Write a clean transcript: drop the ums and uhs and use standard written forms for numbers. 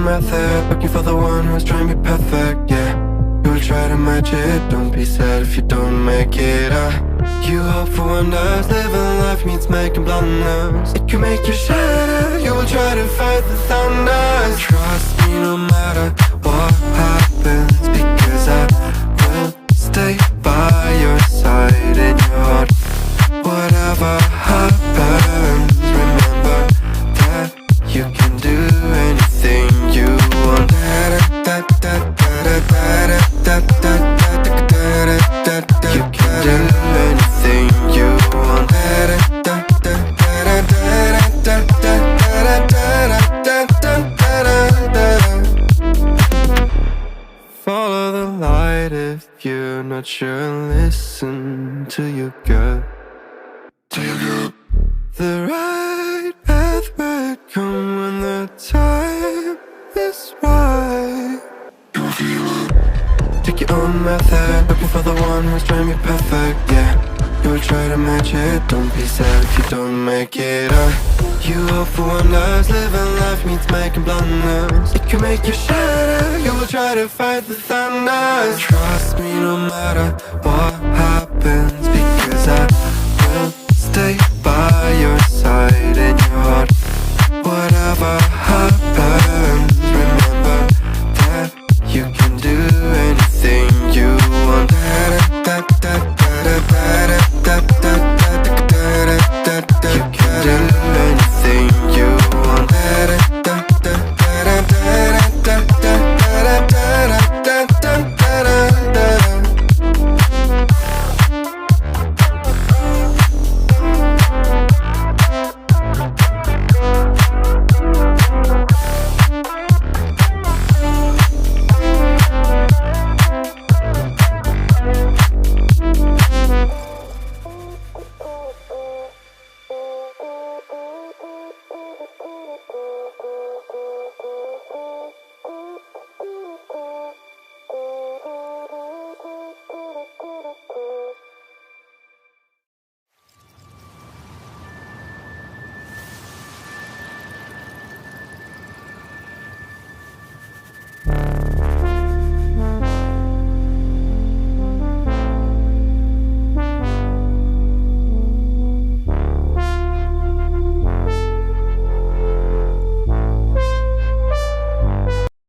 own method, looking for the one who's trying to be perfect, yeah. You will try to match it, don't be sad if you don't make it, You hope for wonders, living life means making blunders. It can make you shatter, you will try to fight the thunders. Trust me no matter what happens, because I will stay by your side in your heart. Whatever happens, remember that you can do anything you want. You can do anything you want. Follow the light if you're not sure, listen to your gut. The right path will come when the time is right. Take your own method, looking for the one who's trying to be perfect, yeah. You will try to match it, don't be sad if you don't make it, You hope for wonders, living life means making blunders. It can make you shatter, you will try to fight the thunders. Trust me no matter what happens, because I will stay by your side in your heart. Whatever happens, remember that you can do anything you want.